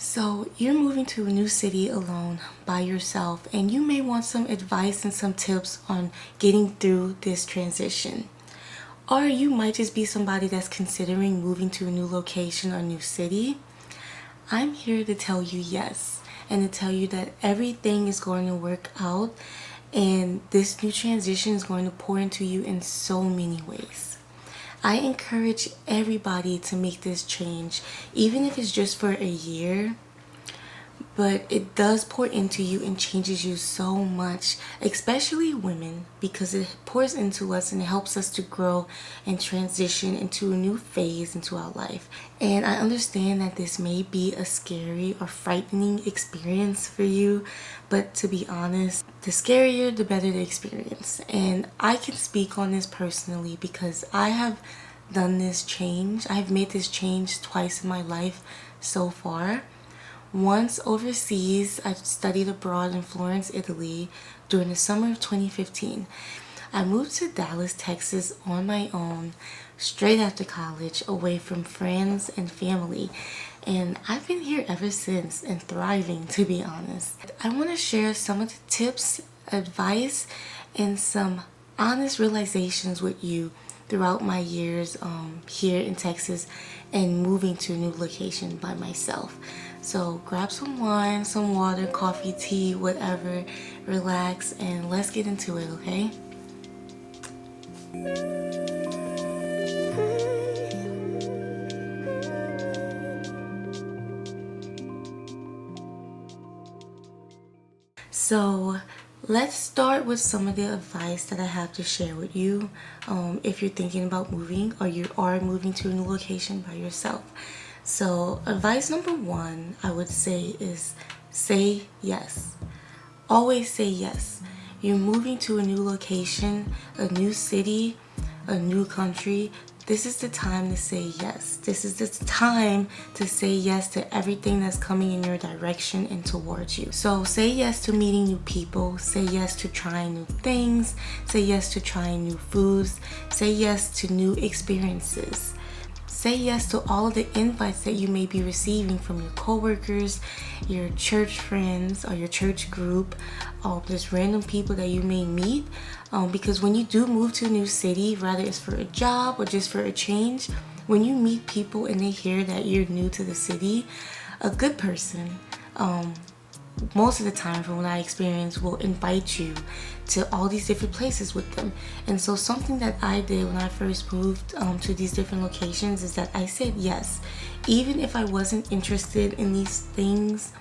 So you're moving to a new city alone by yourself, and you may want some advice and some tips on getting through this transition. Or you might just be somebody that's considering moving to a new location or new city. I'm here to tell you yes, and to tell you that everything is going to work out, and this new transition is going to pour into you in so many ways. I encourage everybody to make this change, even if it's just for a year. But it does pour into you and changes you so much, especially women, because it pours into us and it helps us to grow and transition into a new phase into our life. And I understand that this may be a scary or frightening experience for you, but to be honest, the scarier, the better the experience. And I can speak on this personally because I have done this change. I've made this change twice in my life so far. Once overseas, I studied abroad in Florence, Italy during the summer of 2015. I moved to Dallas, Texas on my own straight after college, away from friends and family. And I've been here ever since and thriving, to be honest. I want to share some of the tips, advice, and some honest realizations with you throughout my years here in Texas and moving to a new location by myself. So grab some wine, some water, coffee, tea, whatever, relax, and let's get into it, okay? So let's start with some of the advice that I have to share with you if you're thinking about moving or you are moving to a new location by yourself. So advice number one, I would say, is say yes. Always say yes. You're moving to a new location, a new city, a new country. This is the time to say yes. This is the time to say yes to everything that's coming in your direction and towards you. So say yes to meeting new people. Say yes to trying new things. Say yes to trying new foods. Say yes to new experiences. Say yes to all of the invites that you may be receiving from your coworkers, your church friends, or your church group, or just random people that you may meet. Because when you do move to a new city, whether it's for a job or just for a change, when you meet people and they hear that you're new to the city, a good person, most of the time from what I experience, will invite you to all these different places with them. And so something that I did when I first moved to these different locations is that I said yes. Even if I wasn't interested in these things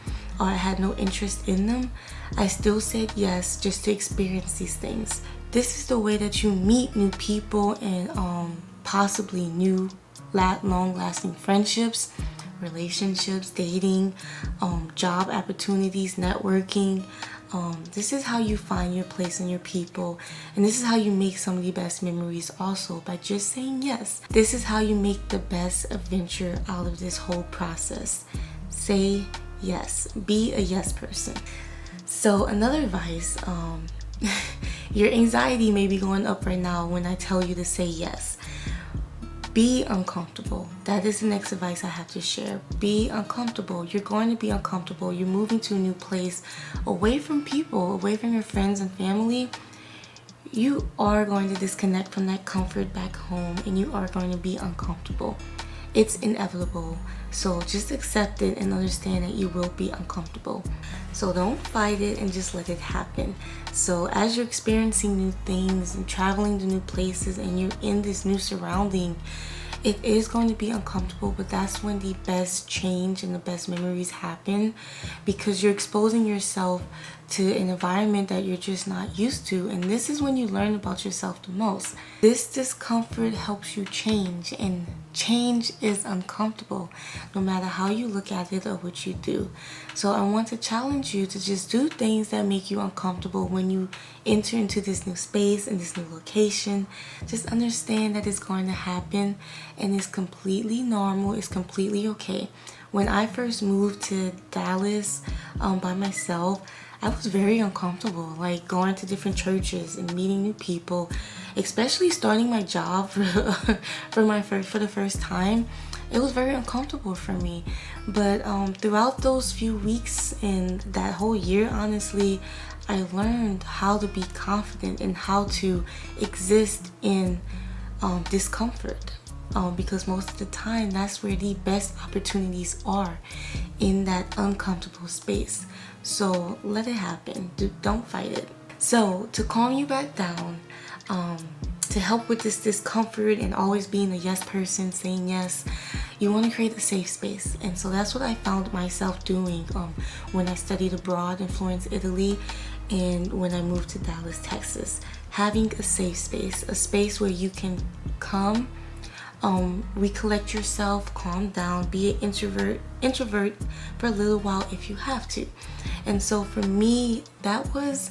or I had no interest in them, I still said yes just to experience these things. This is the way that you meet new people and possibly new long-lasting friendships, relationships, dating, job opportunities, networking. This is how you find your place and your people, and this is how you make some of the best memories also, by just saying yes. This is how you make the best adventure out of this whole process. Say yes. Be a yes person. So another advice, your anxiety may be going up right now when I tell you to say yes. Be uncomfortable. That is the next advice I have to share. Be uncomfortable. You're going to be uncomfortable. You're moving to a new place, away from people, away from your friends and family. You are going to disconnect from that comfort back home, and you are going to be uncomfortable. It's inevitable. So just accept it and understand that you will be uncomfortable. So don't fight it and just let it happen. So as you're experiencing new things and traveling to new places and you're in this new surrounding, it is going to be uncomfortable, but that's when the best change and the best memories happen, because you're exposing yourself to an environment that you're just not used to, and this is when you learn about yourself the most. This discomfort helps you change, and change is uncomfortable no matter how you look at it or what you do. So I want to challenge you to just do things that make you uncomfortable when you enter into this new space and this new location. Just understand that it's going to happen, and it's completely normal. It's completely okay. When I first moved to Dallas by myself, I was very uncomfortable, like going to different churches and meeting new people, especially starting my job for the first time. it was very uncomfortable for me. But throughout those few weeks and that whole year, honestly, I learned how to be confident and how to exist in discomfort. Because most of the time, that's where the best opportunities are, in that uncomfortable space. So let it happen. Don't fight it. So to calm you back down, to help with this discomfort and always being a yes person, saying yes, you want to create a safe space. And so that's what I found myself doing when I studied abroad in Florence, Italy, and when I moved to Dallas, Texas. Having a safe space, a space where you can come, recollect yourself, calm down, be an introvert for a little while if you have to. And so for me, that was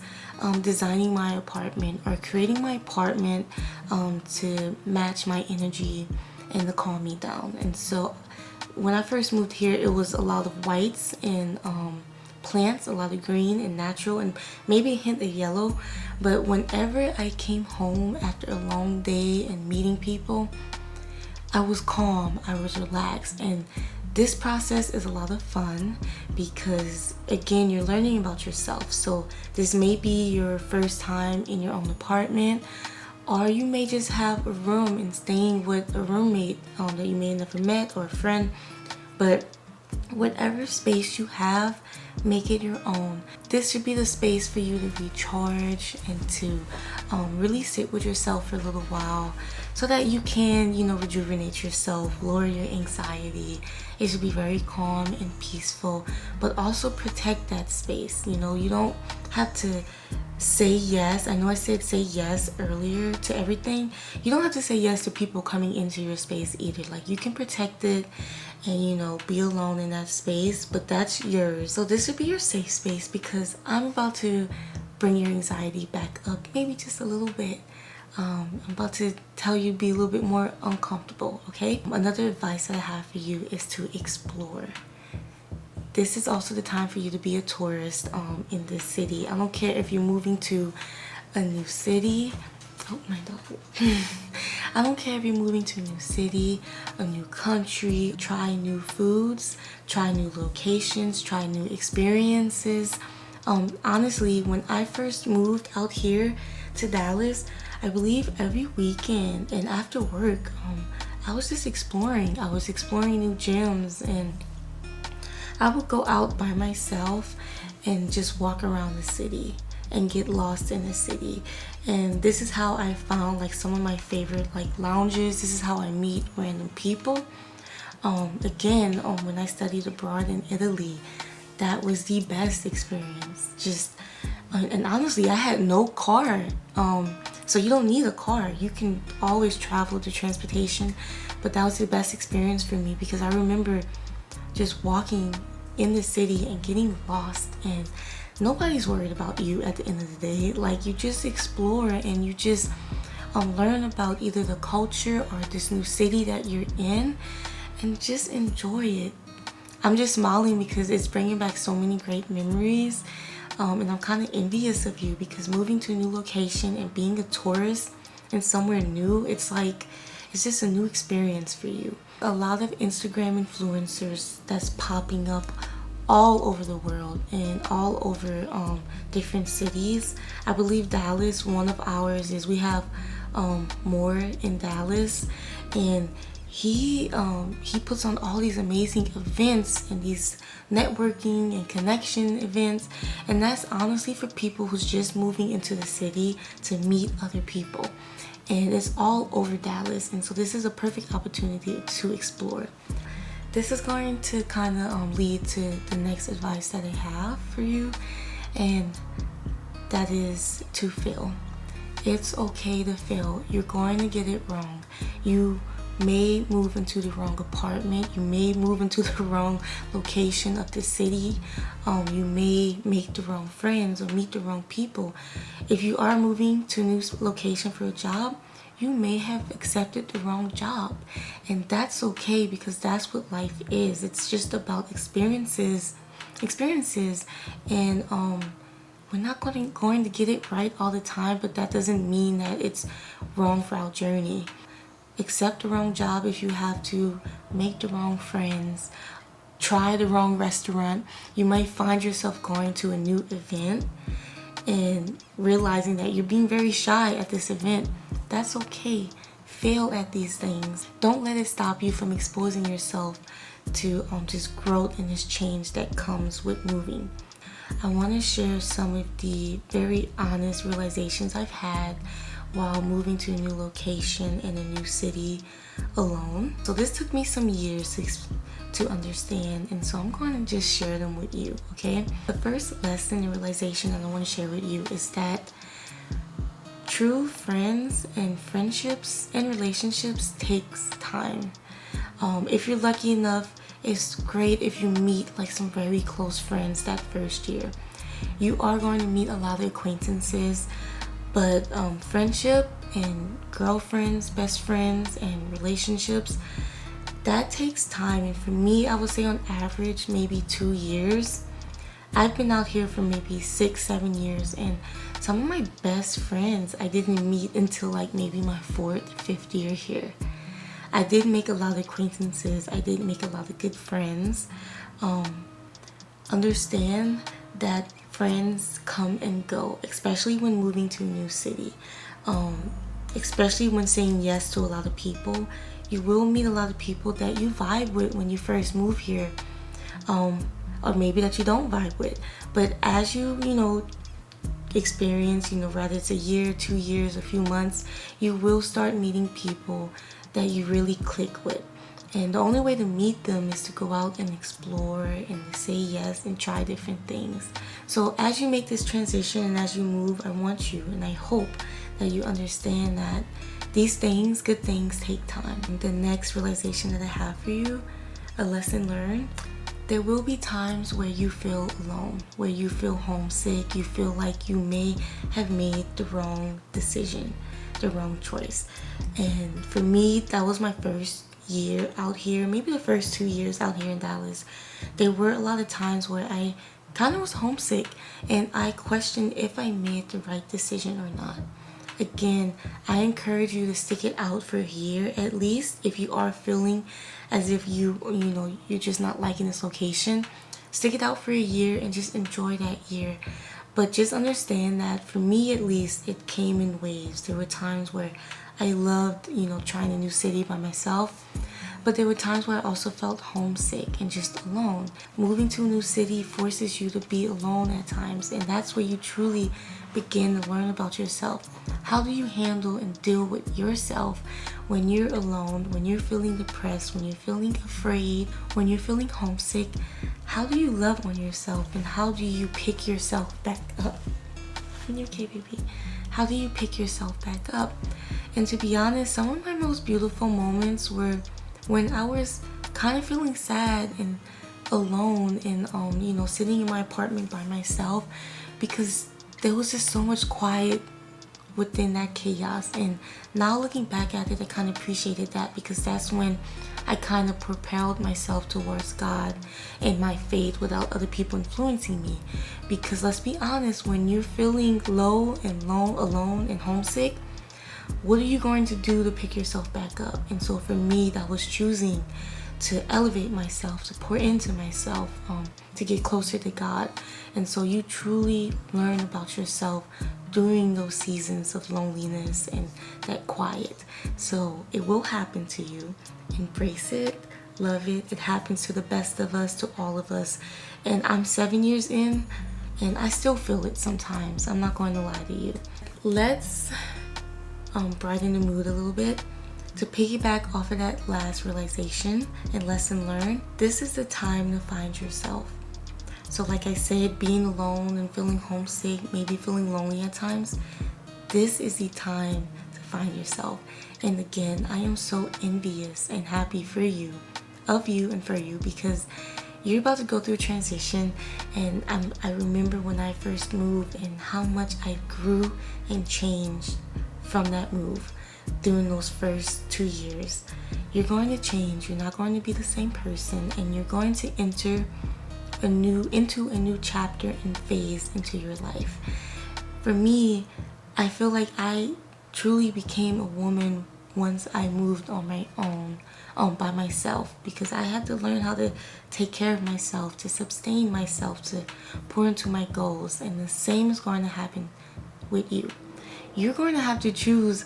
designing my apartment, or creating my apartment to match my energy and to calm me down. And so when I first moved here, it was a lot of whites and plants, a lot of green and natural, and maybe a hint of yellow. But whenever I came home after a long day and meeting people, I was calm, I was relaxed. And this process is a lot of fun because, again, you're learning about yourself. So this may be your first time in your own apartment, or you may just have a room and staying with a roommate that you may have never met, or a friend. But whatever space you have, make it your own. This should be the space for you to recharge and to really sit with yourself for a little while, so that you can, rejuvenate yourself, lower your anxiety. It should be very calm and peaceful, but also protect that space. You don't have to say yes. I know I said say yes earlier to everything. You don't have to say yes to people coming into your space either. Like, you can protect it and be alone in that space, but that's yours. So this should be your safe space, because I'm about to bring your anxiety back up, maybe just a little bit. I'm about to tell you be a little bit more uncomfortable, okay? Another advice that I have for you is to explore. This is also the time for you to be a tourist in this city. I don't care if you're moving to a new city. Oh, my dog. I don't care if you're moving to a new city, a new country. Try new foods, try new locations, try new experiences. Honestly, when I first moved out here to Dallas, I believe every weekend and after work, I was just exploring. I was exploring new gyms, and I would go out by myself and just walk around the city and get lost in the city. And this is how I found some of my favorite lounges. This is how I meet random people. Again, when I studied abroad in Italy, that was the best experience. And honestly, I had no car. So you don't need a car. You can always travel to transportation. But that was the best experience for me, because I remember just walking in the city and getting lost, and nobody's worried about you at the end of the day. You just explore and you just learn about either the culture or this new city that you're in, and just enjoy it. I'm just smiling because it's bringing back so many great memories. And I'm kind of envious of you, because moving to a new location and being a tourist in somewhere new, it's just a new experience for you. A lot of Instagram influencers that's popping up all over the world and all over different cities. I believe Dallas, one of ours is, we have more in Dallas, and he puts on all these amazing events and these networking and connection events, and that's honestly for people who's just moving into the city to meet other people. And it's all over Dallas, and so this is a perfect opportunity to explore. This is going to kind of lead to the next advice that I have for you, and that is to fail. It's okay to fail. You're going to get it wrong. You may move into the wrong apartment. You may move into the wrong location of the city. You may make the wrong friends or meet the wrong people. If you are moving to a new location for a job, you may have accepted the wrong job, and that's okay, because that's what life is. It's just about experiences, and we're not going to get it right all the time, but that doesn't mean that it's wrong for our journey. accept the wrong job if you have to, make the wrong friends, try the wrong restaurant. You might find yourself going to a new event and realizing that you're being very shy at this event. That's okay. Fail at these things. Don't let it stop you from exposing yourself to just growth and this change that comes with moving. I want to share some of the very honest realizations I've had while moving to a new location in a new city alone. So this took me some years to understand, and so I'm going to just share them with you, okay? The first lesson and realization that I want to share with you is that true friends and friendships and relationships takes time. If you're lucky enough, it's great if you meet like some very close friends that first year. You are going to meet a lot of acquaintances, but friendship and girlfriends, best friends, and relationships, that takes time. And for me, I would say on average maybe 2 years. I've been out here for maybe 6-7 years, and some of my best friends I didn't meet until like maybe my 4th, 5th year here. I did make a lot of acquaintances. I did make a lot of good friends. Understand that friends come and go, especially when moving to a new city. Especially when saying yes to a lot of people. You will meet a lot of people that you vibe with when you first move here. Or maybe that you don't vibe with. But as you experience, whether it's a year, 2 years, a few months, you will start meeting people that you really click with. And the only way to meet them is to go out and explore and say yes and try different things. So as you make this transition and as you move, I want you and I hope that you understand that these things, good things, take time. And the next realization that I have for you, a lesson learned, there will be times where you feel alone, where you feel homesick, you feel like you may have made the wrong decision, the wrong choice. And for me, that was my first year out here, maybe the first 2 years out here in Dallas. There were a lot of times where I kind of was homesick and I questioned if I made the right decision or not. Again, I encourage you to stick it out for a year at least. If you are feeling as if you're just not liking this location, stick it out for a year and just enjoy that year. But just understand that for me at least, it came in waves. There were times where I loved, trying a new city by myself. But there were times where I also felt homesick and just alone. Moving to a new city forces you to be alone at times, and that's where you truly begin to learn about yourself. How do you handle and deal with yourself when you're alone, when you're feeling depressed, when you're feeling afraid, when you're feeling homesick? How do you love on yourself, and how do you pick yourself back up? You're okay, baby. How do you pick yourself back up? And to be honest, some of my most beautiful moments were when I was kind of feeling sad and alone and sitting in my apartment by myself, because there was just so much quiet within that chaos. And now looking back at it, I kind of appreciated that, because that's when I kind of propelled myself towards God and my faith without other people influencing me. Because let's be honest, when you're feeling low and alone and homesick, what are you going to do to pick yourself back up? And so for me, that was choosing to elevate myself, to pour into myself, to get closer to God. And so you truly learn about yourself during those seasons of loneliness and that quiet. So it will happen to you. Embrace it, love it. It happens to the best of us, to all of us. And I'm 7 years in, and I still feel it sometimes. I'm not going to lie to you. Let's brighten the mood a little bit. To piggyback off of that last realization and lesson learned, this is the time to find yourself. So like I said, being alone and feeling homesick, maybe feeling lonely at times, this is the time to find yourself. And again, I am so envious and happy for you, of you and for you, because you're about to go through a transition. And I remember when I first moved and how much I grew and changed from that move during those first 2 years. You're going to change. You're not going to be the same person, and you're going to enter into a new chapter and phase into your life. For me, I feel like I truly became a woman once I moved on my own, by myself, because I had to learn how to take care of myself, to sustain myself, to pour into my goals. And the same is going to happen with you. You're going to have to choose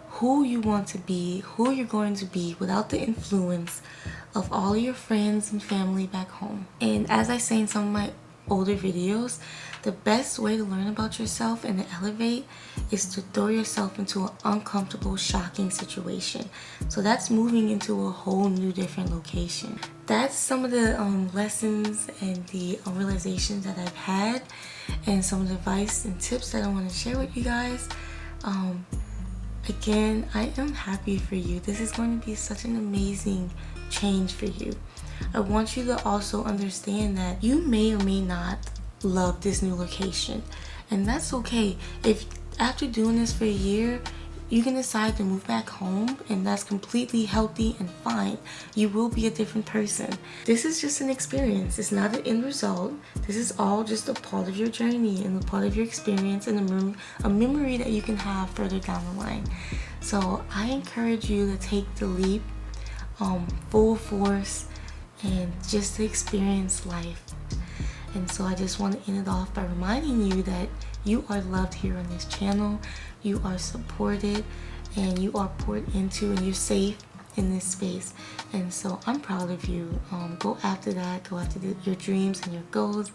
who you want to be, who you're going to be without the influence of all your friends and family back home. And as I say in some of my older videos, the best way to learn about yourself and to elevate is to throw yourself into an uncomfortable, shocking situation. So that's moving into a whole new different location. That's some of the lessons and the realizations that I've had, and some of the advice and tips that I want to share with you guys. Again, I am happy for you. This is going to be such an amazing change for you. I want you to also understand that you may or may not love this new location, and that's okay. If after doing this for a year you can decide to move back home, and that's completely healthy and fine. You will be a different person. This is just an experience. It's not an end result. This is all just a part of your journey and a part of your experience, and a memory that you can have further down the line. So I encourage you to take the leap full force and just to experience life. And so I just want to end it off by reminding you that you are loved here on this channel. You are supported and you are poured into, and you're safe in this space. And so I'm proud of you. Go after that. Go after your dreams and your goals.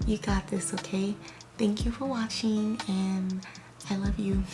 You got this, okay? Thank you for watching, and I love you.